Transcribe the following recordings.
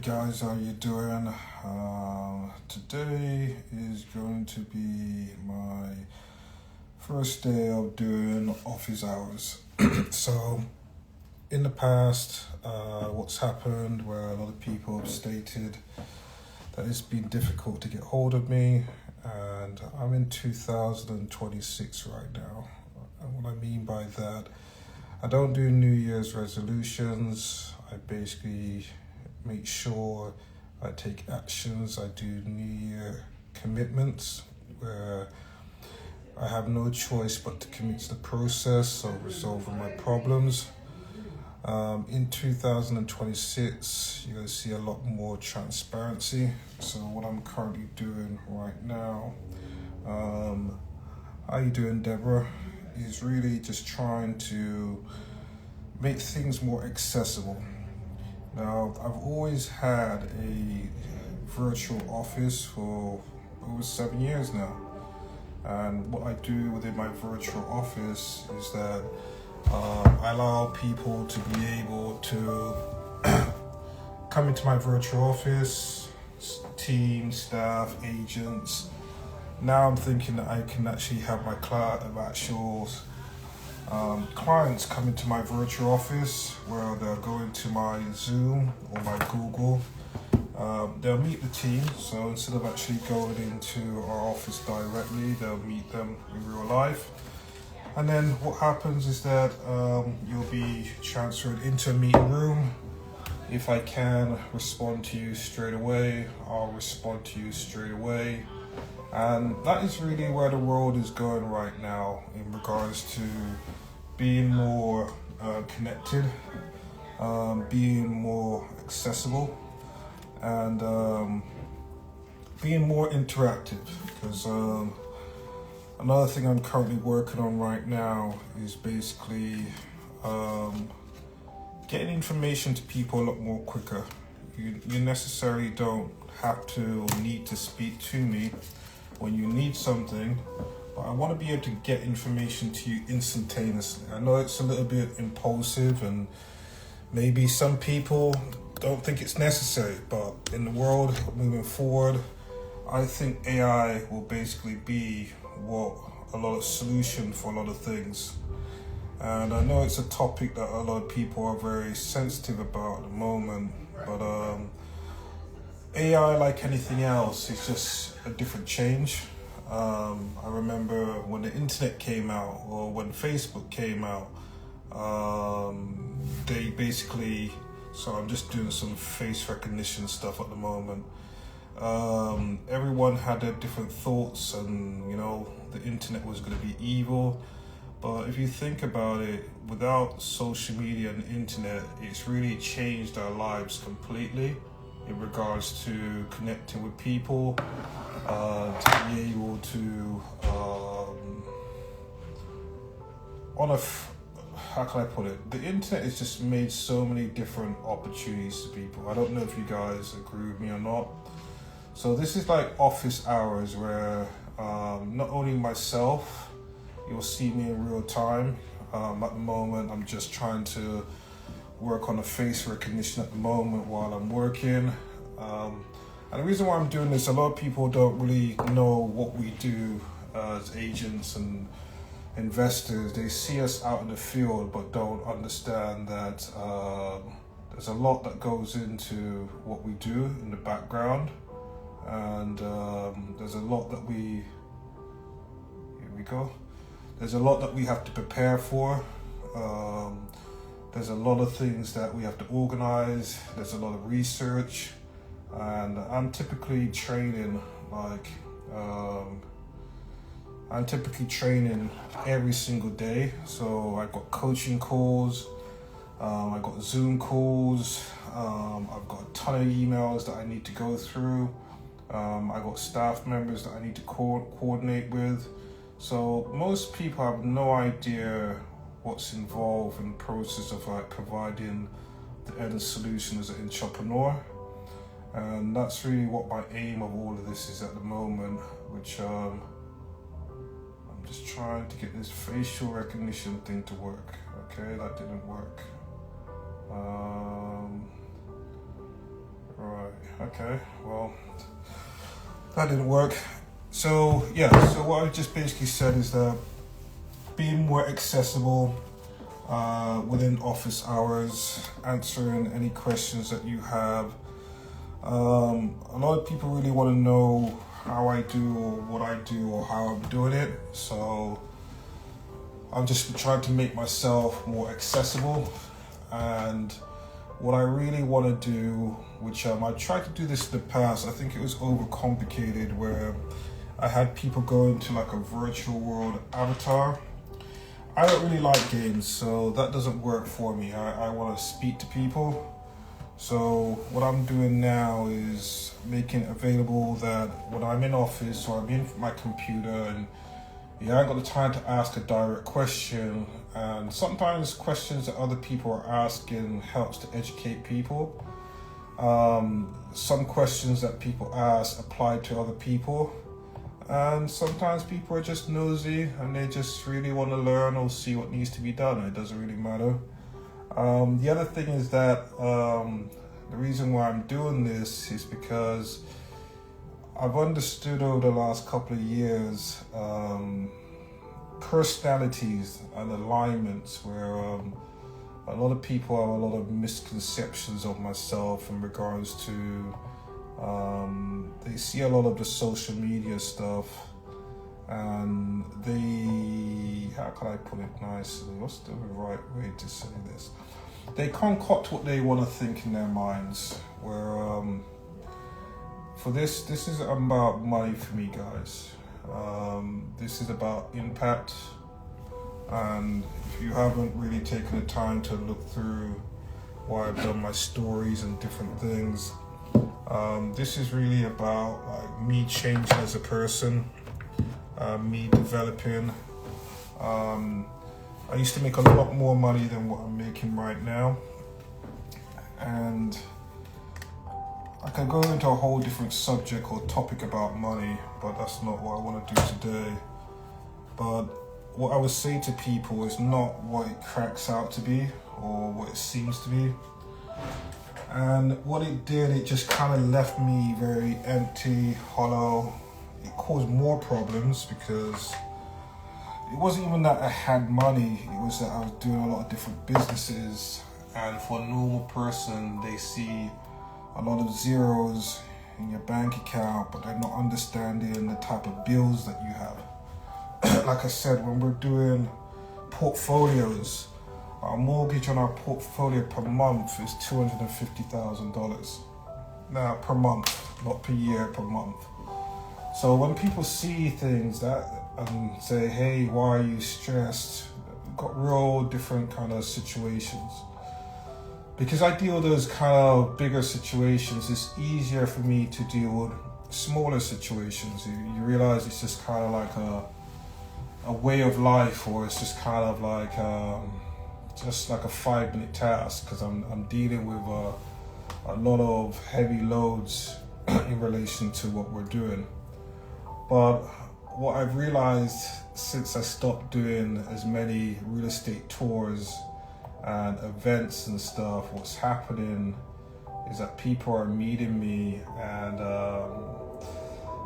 Guys, how you doing? Today is going to be my first day of doing office hours. So, in the past, what's happened where a lot of people have stated that it's been difficult to get hold of me, and I'm in 2026 right now. And what I mean by that, I don't do New Year's resolutions. I basically make sure I take actions. I do New Year commitments where I have no choice but to commit to the process of resolving my problems. In 2026, you're going to see a lot more transparency. So what I'm currently doing right now, how you doing, Deborah, is really just trying to make things more accessible. Now, I've always had a virtual office for over 7 years now. And what I do within my virtual office is that I allow people to be able to come into my virtual office, team, staff, agents. Now I'm thinking that I can actually have my clients come into my virtual office where they'll go into my Zoom or my Google. They'll meet the team, so instead of actually going into our office directly, they'll meet them in real life. And then what happens is that you'll be transferred into a meeting room. If I can respond to you straight away, I'll respond to you straight away. And that is really where the world is going right now in regards to being more connected, being more accessible, and being more interactive. Because another thing I'm currently working on right now is basically getting information to people a lot more quicker. You necessarily don't have to need to speak to me when you need something, but I want to be able to get information to you instantaneously. I know it's a little bit impulsive and maybe some people don't think it's necessary, but in the world moving forward, I think AI will basically be what a lot of solution for a lot of things. And I know it's a topic that a lot of people are very sensitive about at the moment, but AI, like anything else, is just a different change. I remember when the internet came out or when Facebook came out, they basically, so I'm just doing some face recognition stuff at the moment. Everyone had their different thoughts and, the internet was going to be evil. But if you think about it, without social media and internet, it's really changed our lives completely in regards to connecting with people, to be able to, how can I put it? The internet has just made so many different opportunities to people. I don't know if you guys agree with me or not. So this is like office hours where not only myself, you'll see me in real time. At the moment, I'm just trying to work on the face recognition at the moment while I'm working. And the reason why I'm doing this, a lot of people don't really know what we do as agents and investors. They see us out in the field but don't understand that there's a lot that goes into what we do in the background. And there's a lot that there's a lot that we have to prepare for. There's a lot of things that we have to organize. There's a lot of research, and I'm typically training every single day. So I got coaching calls, I got Zoom calls, I've got a ton of emails that I need to go through. I got staff members that I need to coordinate with. So most people have no idea what's involved in the process of providing the end solution as an entrepreneur. And that's really what my aim of all of this is at the moment, which I'm just trying to get this facial recognition thing to work. Okay, that didn't work. Okay, well, that didn't work. So what I just basically said is that being more accessible within office hours, answering any questions that you have. A lot of people really want to know how I do or what I do or how I'm doing it. So I'm just trying to make myself more accessible. And what I really want to do, which I tried to do this in the past, I think it was overcomplicated, where I had people go into like a virtual world avatar. I don't really like games, so that doesn't work for me. I want to speak to people. So what I'm doing now is making it available that when I'm in office or I'm in my computer and I got the time to ask a direct question, and sometimes questions that other people are asking helps to educate people. Some questions that people ask apply to other people, and sometimes people are just nosy and they just really want to learn or see what needs to be done. It doesn't really matter. The other thing is that the reason why I'm doing this is because I've understood over the last couple of years personalities and alignments where a lot of people have a lot of misconceptions of myself in regards to they see a lot of the social media stuff and how can I put it nicely? What's the right way to say this? They concoct what they want to think in their minds. Where for this is about money for me, guys. This is about impact. And if you haven't really taken the time to look through why I've done my stories and different things, this is really about like me changing as a person, me developing. I used to make a lot more money than what I'm making right now, and I can go into a whole different subject or topic about money, but that's not what I want to do today. But what I would say to people is not what it cracks out to be or what it seems to be. And what it did, it just kind of left me very empty, hollow. It caused more problems because it wasn't even that I had money, it was that I was doing a lot of different businesses, and for a normal person, they see a lot of zeros in your bank account, but they're not understanding the type of bills that you have. Like I said, when we're doing portfolios, our mortgage on our portfolio per month is $250,000. Now, per month, not per year, per month. So when people see things that and say, hey, why are you stressed? We've got real different kind of situations. Because I deal with those kind of bigger situations, it's easier for me to deal with smaller situations. You realize it's just kind of like a way of life, or it's just kind of like just like a 5-minute task, because I'm dealing with a lot of heavy loads in relation to what we're doing. But what I've realized since I stopped doing as many real estate tours and events and stuff, what's happening is that people are meeting me, and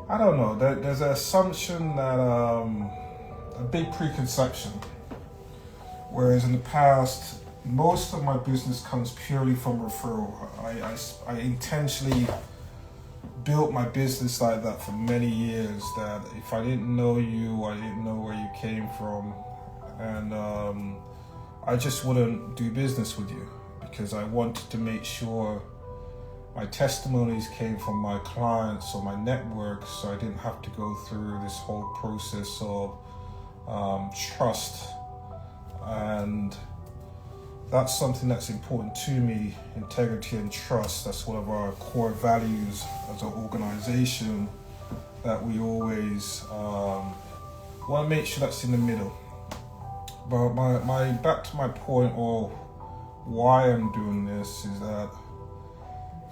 I don't know, there's an assumption that a big preconception, whereas in the past most of my business comes purely from referral. I intentionally built my business like that for many years, that if I didn't know you, I didn't know where you came from, and I just wouldn't do business with you, because I wanted to make sure my testimonies came from my clients or my network, so I didn't have to go through this whole process of trust. And that's something that's important to me, integrity and trust. That's one of our core values as an organization, that we always want to make sure that's in the middle. But my back to my point, or why I'm doing this, is that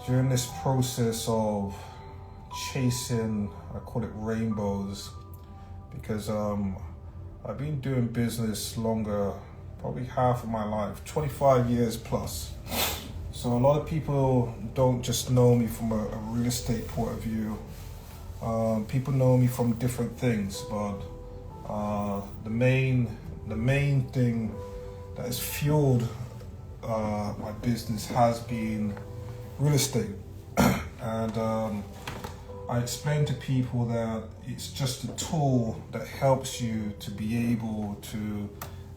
during this process of chasing, I call it rainbows, because I've been doing business longer, probably half of my life, 25 years plus. So a lot of people don't just know me from a real estate point of view. People know me from different things, but the main thing that has fueled my business has been real estate. And I explain to people that it's just a tool that helps you to be able to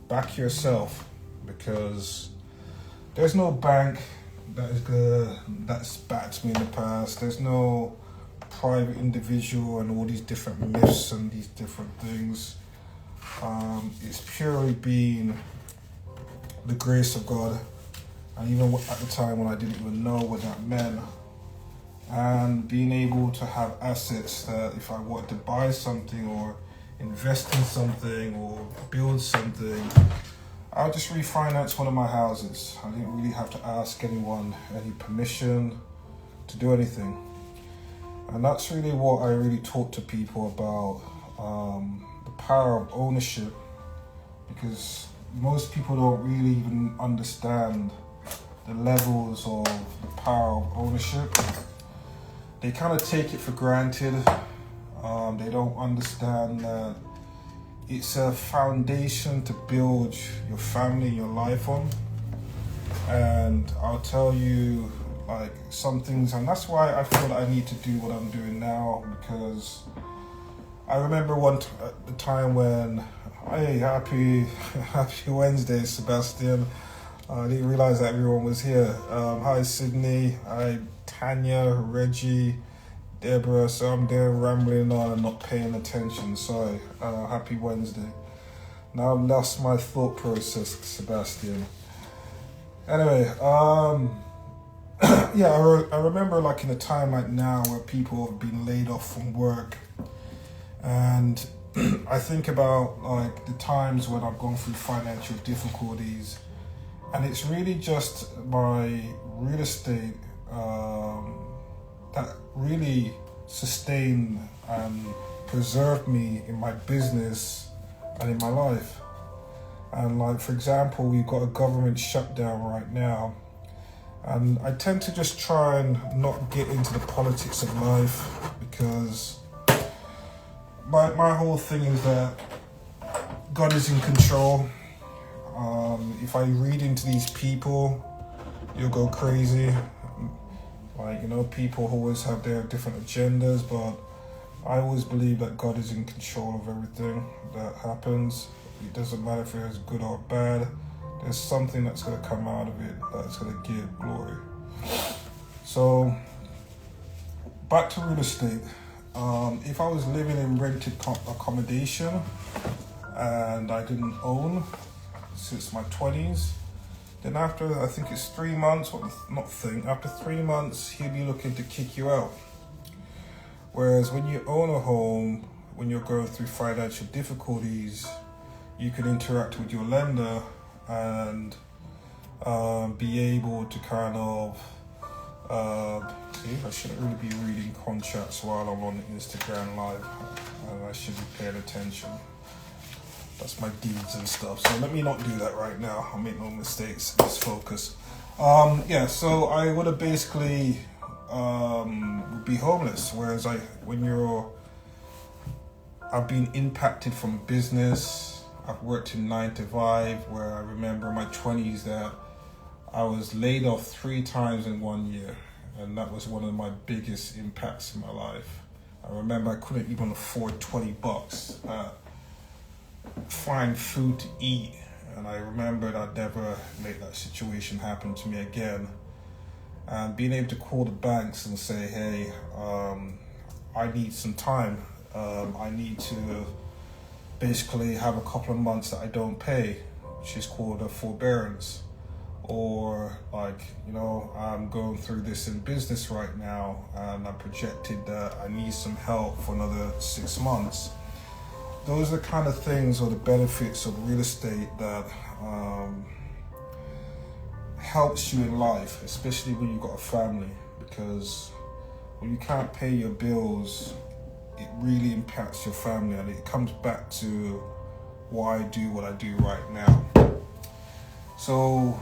back yourself, because there's no bank that's backed me in the past. There's no private individual and all these different myths and these different things. It's purely been the grace of God, and even at the time when I didn't even know what that meant, and being able to have assets that if I wanted to buy something or invest in something or build something, I'll just refinance one of my houses. I didn't really have to ask anyone any permission to do anything. And that's really what I really talk to people about, the power of ownership, because most people don't really even understand the levels of the power of ownership. They kind of take it for granted. They don't understand that it's a foundation to build your family, your life on. And I'll tell you, like, some things, and that's why I feel that I need to do what I'm doing now, because I remember the time when, hey, happy Wednesday, Sebastian. I didn't realize that everyone was here. Hi, Sydney. Hi, Tanya, Reggie, Deborah. So I'm there rambling on and not paying attention. Sorry. Happy Wednesday. Now I've lost my thought process, Sebastian. Anyway, yeah, I remember like in a time like now where people have been laid off from work, and I think about like the times when I've gone through financial difficulties, and it's really just my real estate that really sustained and preserved me in my business and in my life. And like, for example, we've got a government shutdown right now, and I tend to just try and not get into the politics of life, because my whole thing is that God is in control. If I read into these people, you'll go crazy. Like, you know, people always have their different agendas, but I always believe that God is in control of everything that happens. It doesn't matter if it's good or bad. There's something that's going to come out of it that's going to give glory. So, back to real estate. If I was living in rented accommodation and I didn't own since my 20s, then after, I think it's 3 months, after 3 months, he'll be looking to kick you out. Whereas when you own a home, when you're going through financial difficulties, you can interact with your lender and be able to kind of, I shouldn't really be reading contracts while I'm on Instagram live, and I should be paying attention. That's my deeds and stuff. So let me not do that right now. I'll make no mistakes. Just focus. Yeah, so I would have basically would be homeless. Whereas I've been impacted from business. I've worked in 9 to 5, where I remember in my 20s that I was laid off 3 times in 1 year. And that was one of my biggest impacts in my life. I remember I couldn't even afford $20. Find food to eat, and I remembered I'd never make that situation happen to me again. And being able to call the banks and say, hey, I need some time. I need to basically have a couple of months that I don't pay, which is called a forbearance. Or like, you know, I'm going through this in business right now, and I projected that I need some help for another 6 months. Those are the kind of things, or the benefits of real estate that helps you in life, especially when you've got a family, because when you can't pay your bills, it really impacts your family, and it comes back to why I do what I do right now. So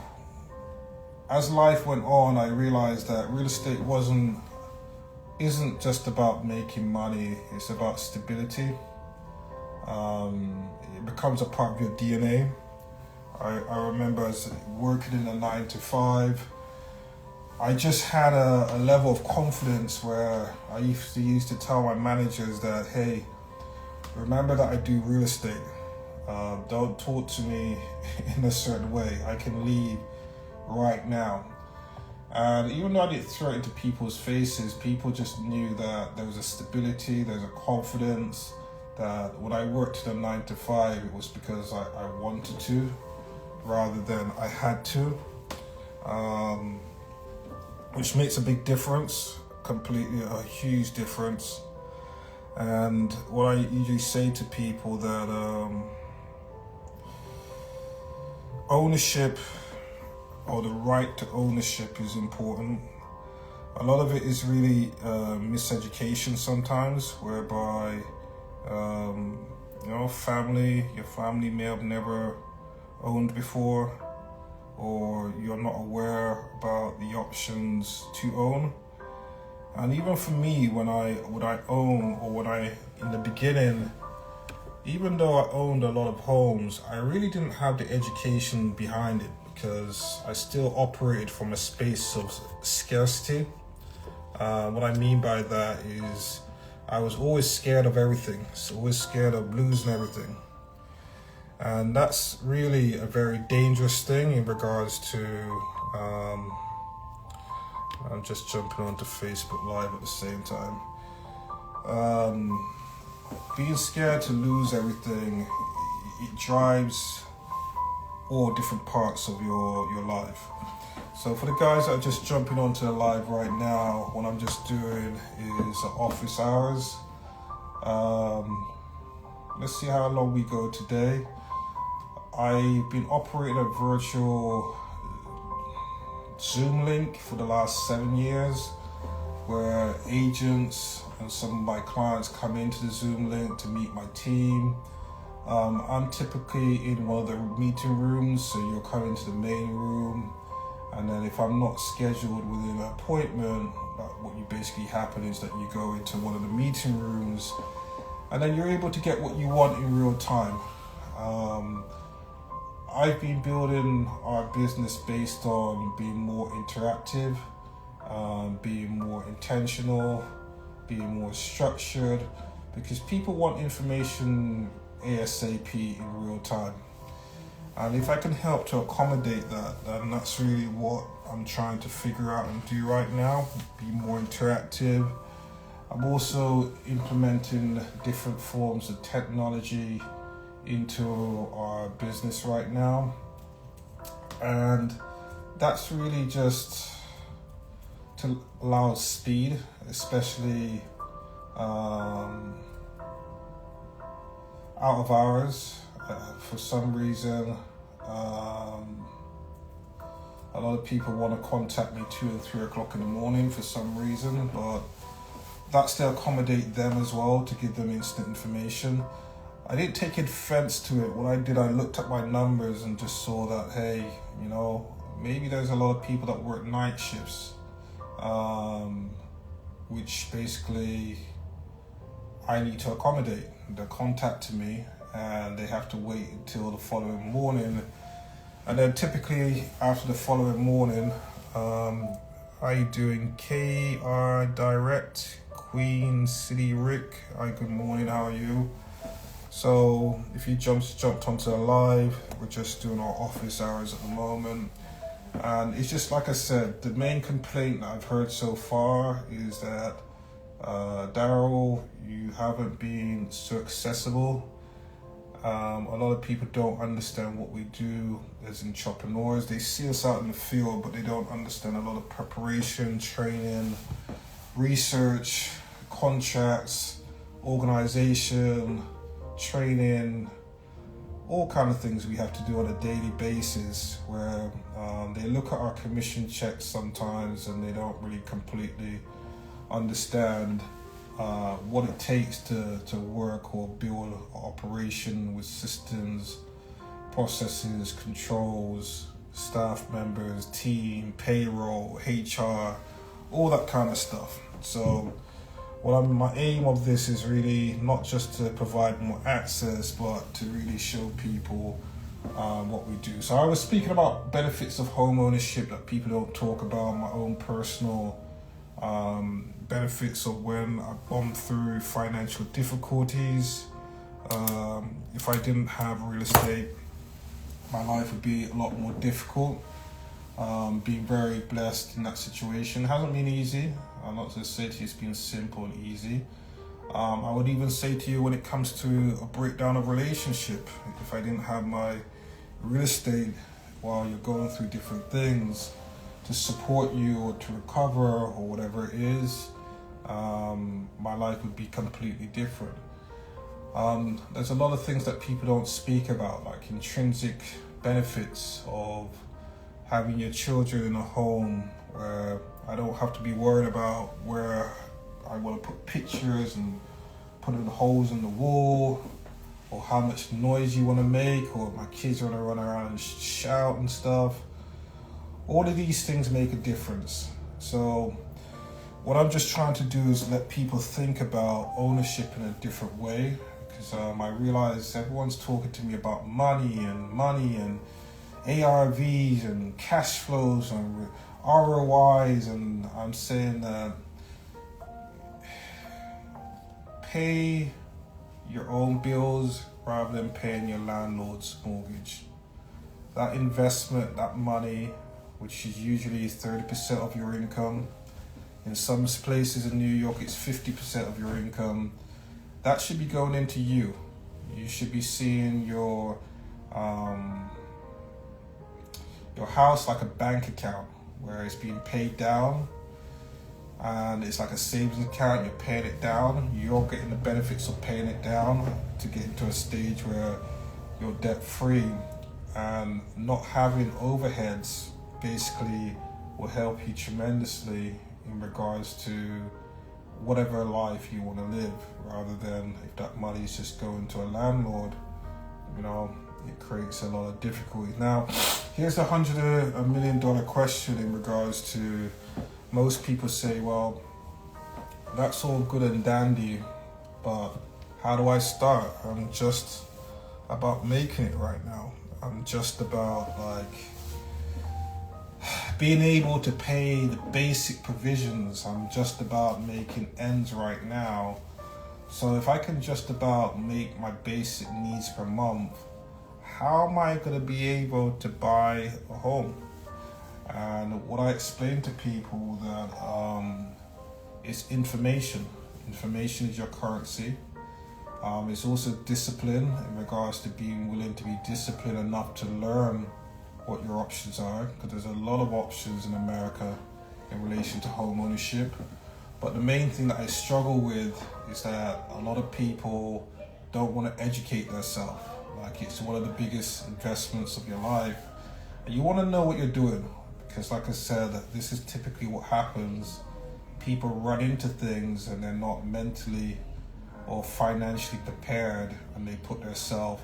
as life went on, I realized that real estate isn't just about making money. It's about stability. It becomes a part of your DNA. I remember as working in a 9 to 5, I just had a level of confidence where I used to tell my managers that, hey, remember that I do real estate. Don't talk to me in a certain way. I can leave right now. And even though I didn't throw it into people's faces, people just knew that there was a stability, there's a confidence, that when I worked in a 9 to 5, it was because I wanted to, rather than I had to, which makes a big difference, completely a huge difference. And what I usually say to people that ownership, or the right to ownership, is important. A lot of it is really miseducation sometimes, whereby your family may have never owned before, or you're not aware about the options to own. And even for me, when I own, or in the beginning, even though I owned a lot of homes, I really didn't have the education behind it, because I still operated from a space of scarcity. What I mean by that is I was always scared of everything, always scared of losing everything. And that's really a very dangerous thing in regards to, I'm just jumping onto Facebook Live at the same time. Being scared to lose everything, it drives all different parts of your life. So for the guys that are just jumping onto the live right now, what I'm just doing is office hours. Let's see how long we go today. I've been operating a virtual Zoom link for the last 7 years, where agents and some of my clients come into the Zoom link to meet my team. I'm typically in one of the meeting rooms, so you'll come into the main room, and then if I'm not scheduled within an appointment, what you basically happen is that you go into one of the meeting rooms, and then you're able to get what you want in real time. I've been building our business based on being more interactive, being more intentional, being more structured, because people want information ASAP in real time. And if I can help to accommodate that, then that's really what I'm trying to figure out and do right now, be more interactive. I'm also implementing different forms of technology into our business right now, and that's really just to allow speed, especially out of hours. For some reason, a lot of people want to contact me 2 and 3 o'clock in the morning for some reason, but that's to accommodate them as well, to give them instant information. I didn't take offense to it. What I did, I looked at my numbers and just saw that, hey, maybe there's a lot of people that work night shifts, which basically I need to accommodate. They're contacting me and they have to wait until the following morning. And then typically after the following morning, how you doing? KR Direct, Queen City Rick. Hi, good morning, how are you? So if you jumped onto the live, we're just doing our office hours at the moment. And it's just like I said, the main complaint that I've heard so far is that, Darrell, you haven't been so accessible. A lot of people don't understand what we do as entrepreneurs. They see us out in the field, but they don't understand a lot of preparation, training, research, contracts, organization, training, all kind of things we have to do on a daily basis, where they look at our commission checks sometimes and they don't really completely understand what it takes to work or build an operation with systems, processes, controls, staff members, team, payroll, HR, all that kind of stuff. So my aim of this is really not just to provide more access, but to really show people what we do. So I was speaking about benefits of home ownership that people don't talk about, my own personal benefits of when I've gone through financial difficulties. If I didn't have real estate, my life would be a lot more difficult. Being very blessed in that situation. It hasn't been easy. I'm not going to say to you it's been simple and easy. I would even say to you when it comes to a breakdown of relationship, if I didn't have my real estate while you're going through different things to support you or to recover or whatever it is, my life would be completely different. There's a lot of things that people don't speak about, like intrinsic benefits of having your children in a home where I don't have to be worried about where I want to put pictures and putting holes in the wall, or how much noise you want to make, or my kids want to run around and shout and stuff. All of these things make a difference. So what I'm just trying to do is let people think about ownership in a different way, because I realize everyone's talking to me about money and ARVs and cash flows and ROIs, and I'm saying that pay your own bills rather than paying your landlord's mortgage. That investment, that money, which is usually 30% of your income, in some places in New York it's 50% of your income, that should be going into you. You should be seeing your house like a bank account where it's being paid down, and it's like a savings account. You're paying it down. You're getting the benefits of paying it down to get into a stage where you're debt free, and not having overheads basically will help you tremendously in regards to whatever life you want to live, rather than if that money is just going to a landlord, it creates a lot of difficulty. Now, here's $100 million question in regards to, most people say, well, that's all good and dandy, but how do I start? I'm just about making it right now. I'm just about being able to pay the basic provisions. I'm just about making ends right now. So if I can just about make my basic needs per month, how am I going to be able to buy a home? And what I explain to people that it's information. Information is your currency. It's also discipline in regards to being willing to be disciplined enough to learn what your options are, because there's a lot of options in America in relation to home ownership. But the main thing that I struggle with is that a lot of people don't want to educate themselves. Like, it's one of the biggest investments of your life. And you want to know what you're doing, because like I said, this is typically what happens. People run into things and they're not mentally or financially prepared, and they put themselves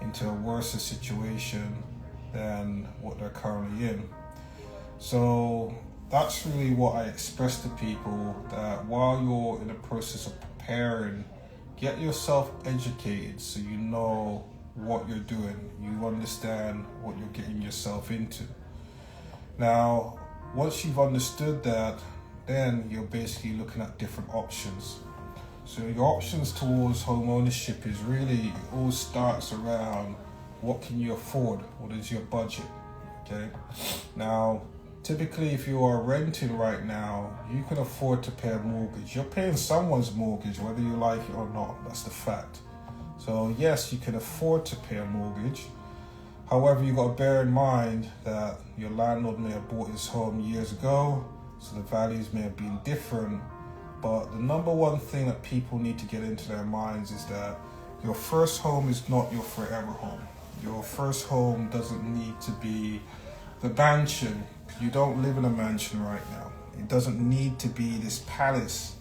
into a worse situation than what they're currently in. So that's really what I express to people, that while you're in the process of preparing, get yourself educated so you know what you're doing, you understand what you're getting yourself into. Now, once you've understood that, then you're basically looking at different options. So your options towards home ownership is really, it all starts around what can you afford, what is your budget, okay? Now, typically if you are renting right now, you can afford to pay a mortgage. You're paying someone's mortgage, whether you like it or not, that's the fact. So yes, you can afford to pay a mortgage. However, you got to bear in mind that your landlord may have bought his home years ago, so the values may have been different. But the number one thing that people need to get into their minds is that your first home is not your forever home. Your first home doesn't need to be the mansion. You don't live in a mansion right now. It doesn't need to be this palace.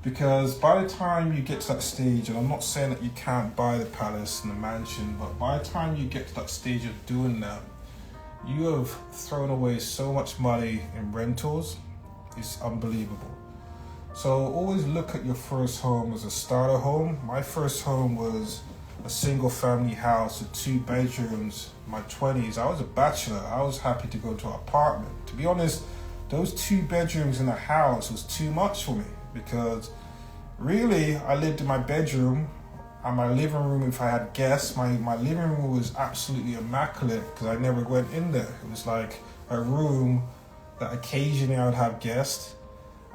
Because by the time you get to that stage, and I'm not saying that you can't buy the palace and the mansion, but by the time you get to that stage of doing that, you have thrown away so much money in rentals. It's unbelievable. So always look at your first home as a starter home. My first home was a single family house with 2 bedrooms. In my 20s, I was a bachelor. I was happy to go to an apartment. To be honest, those 2 bedrooms in a house was too much for me, because really I lived in my bedroom and my living room. If I had guests, my living room was absolutely immaculate because I never went in there. It was like a room that occasionally I would have guests,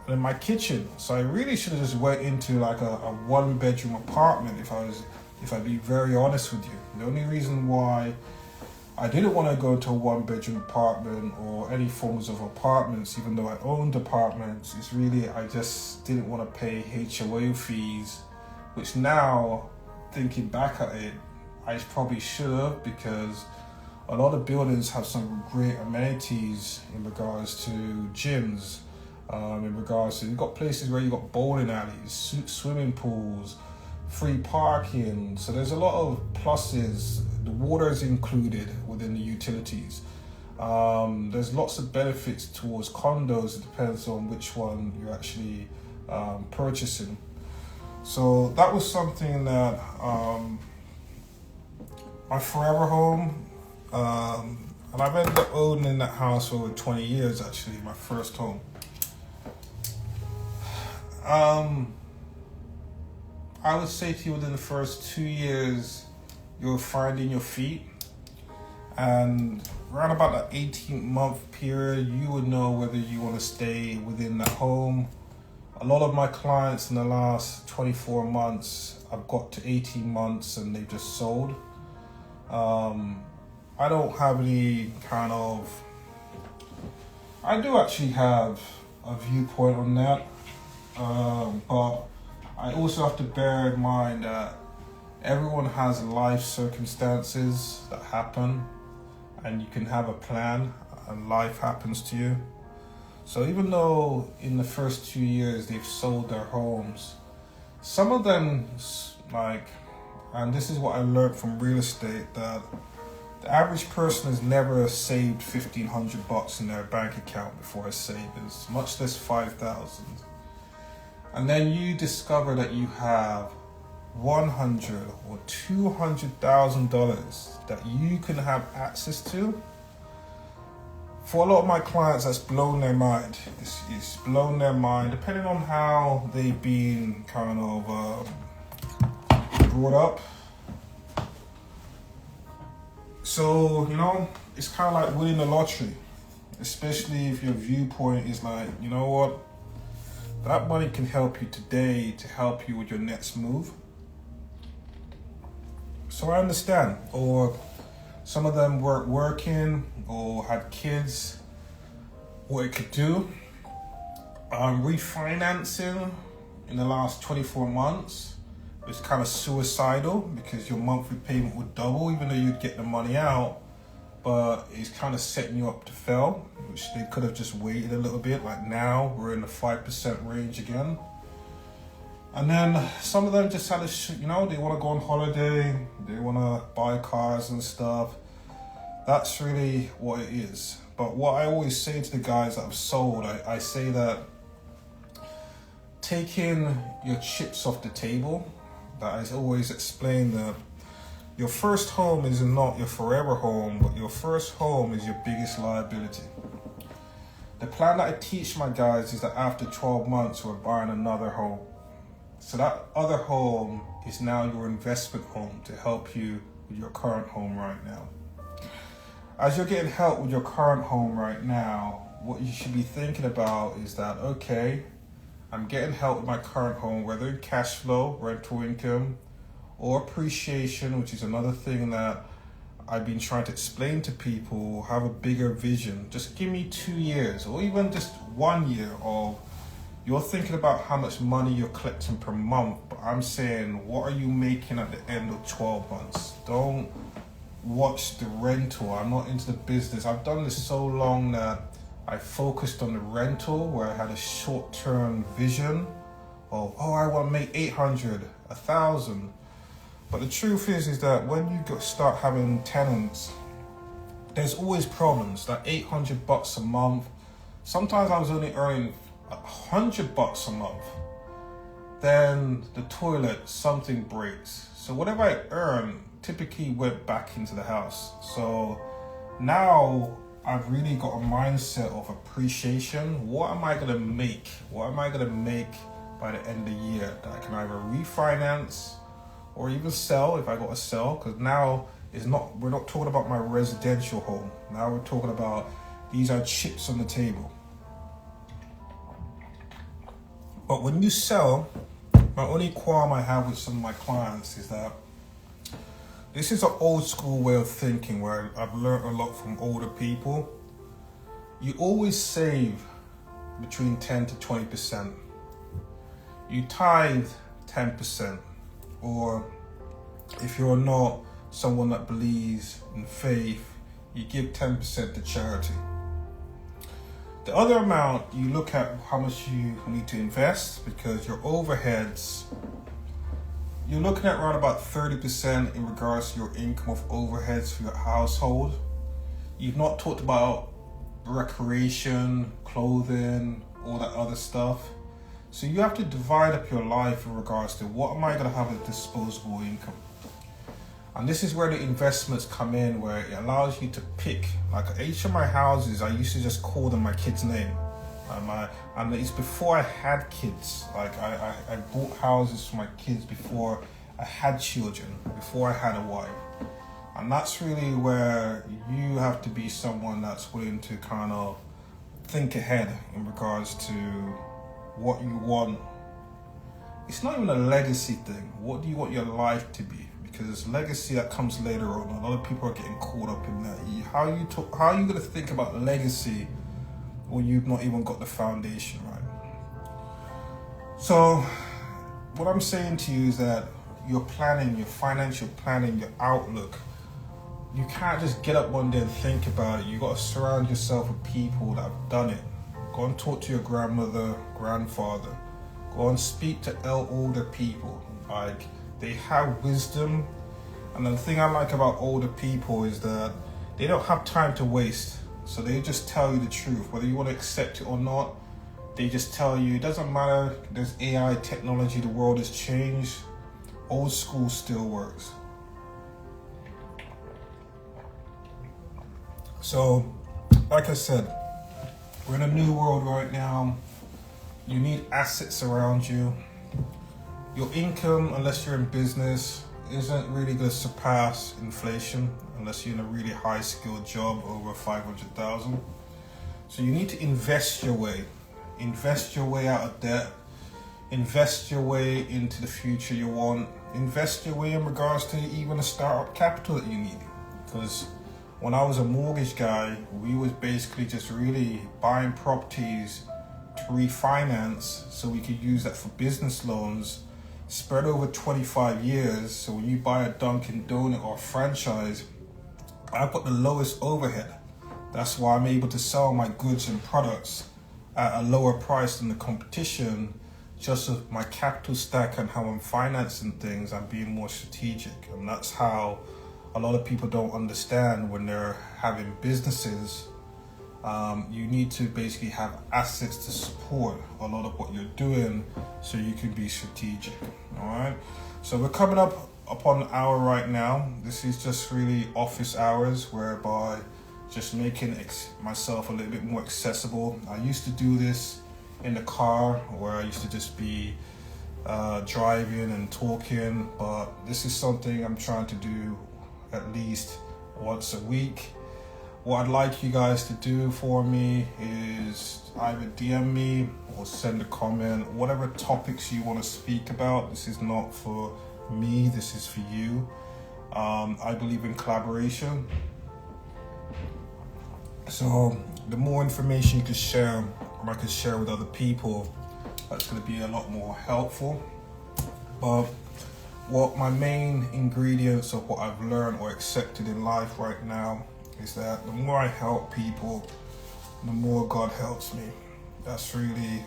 and in my kitchen. So I really should have just went into like a 1-bedroom apartment if I'd be very honest with you. The only reason why I didn't want to go to a 1-bedroom apartment or any forms of apartments, even though I owned apartments, is really I just didn't want to pay HOA fees, which now, thinking back at it, I probably should have, because a lot of buildings have some great amenities in regards to gyms, in regards to, you've got places where you've got bowling alleys, swimming pools, free parking. So there's a lot of pluses. The water is included within the utilities. There's lots of benefits towards condos. It depends on which one you're actually purchasing. So that was something that my forever home, and I've ended up owning that house for over 20 years actually, my first home. I would say to you, within the first 2 years, you're finding your feet. And around about the 18-month period, you would know whether you want to stay within that home. A lot of my clients in the last 24 months, I've got to 18 months and they've just sold. I don't have any kind of... I do actually have a viewpoint on that. But I also have to bear in mind that everyone has life circumstances that happen, and you can have a plan and life happens to you. So even though in the first 2 years they've sold their homes, some of them, like, and this is what I learned from real estate, that the average person has never saved $1,500 in their bank account before a savings, much less 5,000. And then you discover that you have $100,000 or $200,000 that you can have access to. For a lot of my clients, that's blown their mind. It's blown their mind, depending on how they've been kind of brought up. So, you know, it's kind of like winning the lottery, especially if your viewpoint is like, you know what, that money can help you today to help you with your next move. So I understand. Or some of them weren't working or had kids. What it could do, refinancing in the last 24 months was kind of suicidal, because your monthly payment would double even though you'd get the money out, but it's kind of setting you up to fail, which they could have just waited a little bit. Like now we're in the 5% range again. And then some of them just had they want to go on holiday, they want to buy cars and stuff. That's really what it is. But what I always say to the guys that have sold, I say that taking your chips off the table, that I always explain that your first home is not your forever home, but your first home is your biggest liability. The plan that I teach my guys is that after 12 months, we're buying another home. So that other home is now your investment home to help you with your current home right now. As you're getting help with your current home right now, what you should be thinking about is that, okay, I'm getting help with my current home, whether in cash flow, rental income, or appreciation, which is another thing that I've been trying to explain to people. Have a bigger vision. Just give me 2 years or even just 1 year of, you're thinking about how much money you're collecting per month, but I'm saying, what are you making at the end of 12 months? Don't watch the rental. I'm not into the business. I've done this so long that I focused on the rental, where I had a short-term vision of, I want to make 800, 1,000. But the truth is that when you start having tenants, there's always problems. Like $800 a month. Sometimes I was only earning $100 a month. Then the toilet, something breaks. So whatever I earn typically went back into the house. So now I've really got a mindset of appreciation. What am I gonna make? What am I gonna make by the end of the year that I can either refinance or even sell if I got to sell? Because now we're not talking about my residential home. Now we're talking about these are chips on the table. But when you sell, my only qualm I have with some of my clients is that this is an old school way of thinking where I've learned a lot from older people. You always save between 10 to 20%. You tithe 10%, or if you're not someone that believes in faith, you give 10% to charity. The other amount, you look at how much you need to invest, because your overheads, you're looking at around about 30% in regards to your income of overheads for your household. You've not talked about recreation, clothing, all that other stuff. So you have to divide up your life in regards to what am I going to have as disposable income. And this is where the investments come in, where it allows you to pick. Like each of my houses, I used to just call them my kid's name. And it's before I had kids. Like I bought houses for my kids before I had children, before I had a wife. And that's really where you have to be someone that's willing to kind of think ahead in regards to what you want. It's not even a legacy thing. What do you want your life to be? Because legacy, that comes later on. A lot of people are getting caught up in that. How are you going to think about legacy when you've not even got the foundation right? So what I'm saying to you is that your planning, your financial planning, your outlook, you can't just get up one day and think about it. You got to surround yourself with people that have done it. Go and talk to your grandmother, grandfather. Go and speak to older people. Like, they have wisdom. And the thing I like about older people is that they don't have time to waste. So they just tell you the truth. Whether you want to accept it or not, they just tell you, it doesn't matter. There's AI technology, the world has changed. Old school still works. So, like I said, we're in a new world right now. You need assets around you. Your income, unless you're in business, isn't really going to surpass inflation unless you're in a really high skilled job over 500,000. So you need to invest your way out of debt, invest your way into the future you want, invest your way in regards to even a startup capital that you need. Because when I was a mortgage guy, we was basically just really buying properties to refinance so we could use that for business loans spread over 25 years. So when you buy a Dunkin' Donut or a franchise, I've got the lowest overhead. That's why I'm able to sell my goods and products at a lower price than the competition, just with my capital stack and how I'm financing things. I'm being more strategic. And that's how a lot of people don't understand when they're having businesses. You need to basically have assets to support a lot of what you're doing so you can be strategic. All right. So we're coming up upon an hour right now. This is just really office hours, whereby just making myself a little bit more accessible. I used to do this in the car, where I used to just be driving and talking, but this is something I'm trying to do at least once a week. What I'd like you guys to do for me is either DM me or send a comment, whatever topics you want to speak about. This is not for me, this is for you. I believe in collaboration. So the more information you can share, or I can share with other people, that's going to be a lot more helpful. But what my main ingredients of what I've learned or accepted in life right now is that the more I help people, the more God helps me. That's really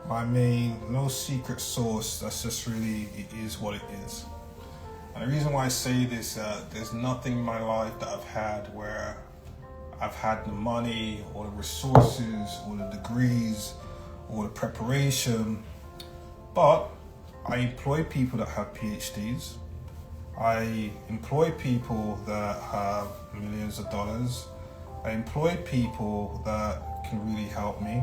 my main, no secret sauce. That's just really, it is what it is. And the reason why I say this, there's nothing in my life that I've had where I've had the money or the resources or the degrees or the preparation, but I employ people that have PhDs. I employ people that have millions of dollars. I employ people that can really help me.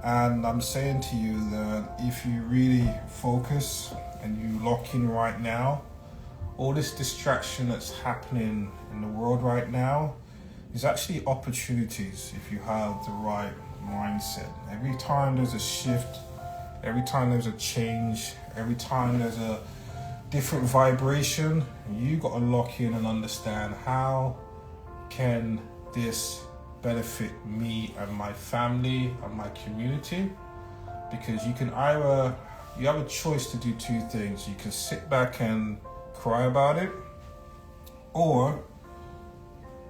And I'm saying to you that if you really focus and you lock in right now, all this distraction that's happening in the world right now is actually opportunities if you have the right mindset. Every time there's a shift, every time there's a change, every time there's a different vibration, you got to lock in and understand how can this benefit me and my family and my community. Because you can either, you have a choice to do two things. You can sit back and cry about it, or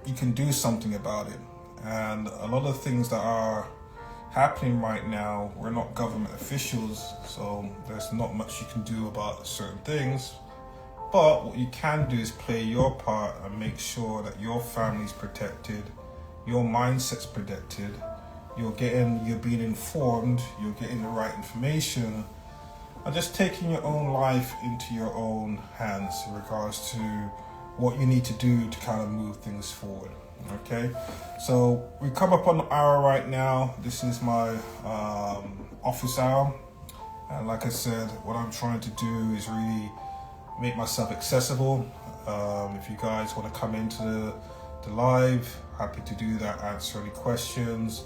you can do something about it. And a lot of things that are happening right now, we're not government officials, so there's not much you can do about certain things. But what you can do is play your part and make sure that your family's protected, your mindset's protected, you're being informed, you're getting the right information, and just taking your own life into your own hands in regards to what you need to do to kind of move things forward. Okay, so we come up on the hour right now. This is my office hour, and like I said, what I'm trying to do is really make myself accessible. If you guys want to come into the live, happy to do that, answer any questions,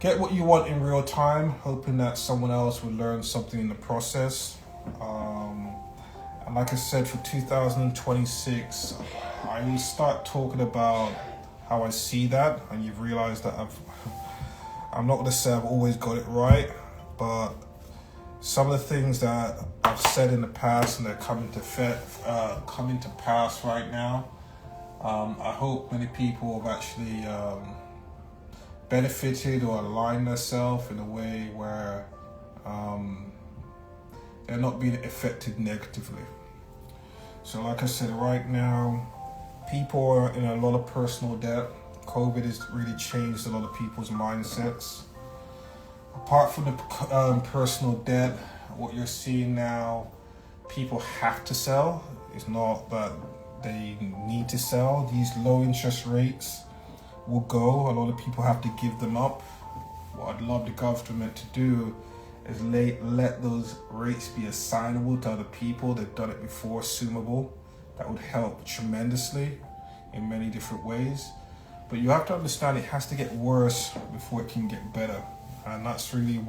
get what you want in real time, hoping that someone else will learn something in the process. And like I said, for 2026, I will start talking about how I see that, and you've realized that I'm not going to say I've always got it right, but some of the things that I've said in the past and they're coming to pass right now, I hope many people have actually benefited or aligned themselves in a way where they're not being affected negatively. So like I said, right now, people are in a lot of personal debt. COVID has really changed a lot of people's mindsets. Apart from the personal debt, what you're seeing now, people have to sell. It's not that they need to sell. These low interest rates will go. A lot of people have to give them up. What I'd love the government to do is let those rates be assignable to other people. They've done it before, assumable. That would help tremendously in many different ways. But you have to understand it has to get worse before it can get better. And that's really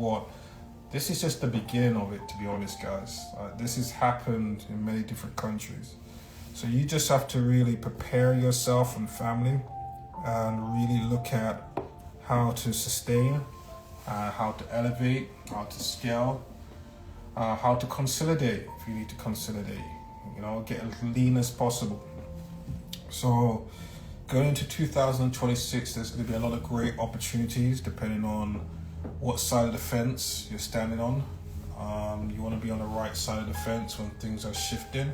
this is just the beginning of it, to be honest, guys. This has happened in many different countries. So you just have to really prepare yourself and family and really look at how to sustain, how to elevate, how to scale, how to consolidate if you need to consolidate, get as lean as possible. So going into 2026, there's going to be a lot of great opportunities depending on what side of the fence you're standing on. You want to be on the right side of the fence when things are shifting,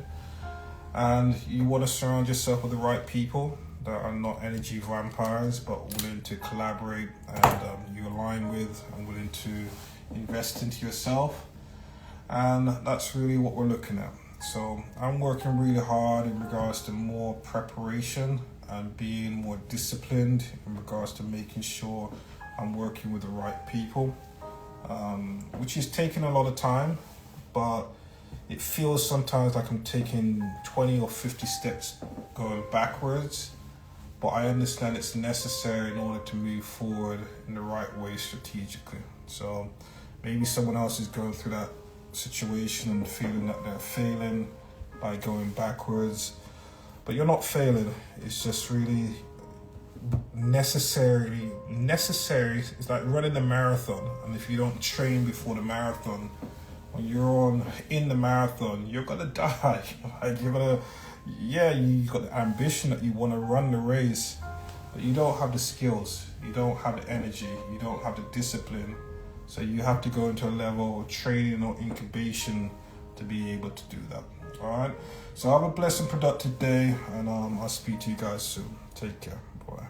and you want to surround yourself with the right people that are not energy vampires but willing to collaborate and you align with and willing to invest into yourself. And that's really what we're looking at. So I'm working really hard in regards to more preparation and being more disciplined in regards to making sure I'm working with the right people, which is taking a lot of time, but it feels sometimes like I'm taking 20 or 50 steps going backwards, but I understand it's necessary in order to move forward in the right way strategically. So maybe someone else is going through that situation and feeling that they're failing by going backwards, but you're not failing. It's just really necessary. It's like running a marathon, and if you don't train before the marathon, when you're in the marathon, you're gonna die. Like you got the ambition that you want to run the race, but you don't have the skills, you don't have the energy, you don't have the discipline. So you have to go into a level of training or incubation to be able to do that. All right. So have a blessed and productive day, and I'll speak to you guys soon. Take care. Bye.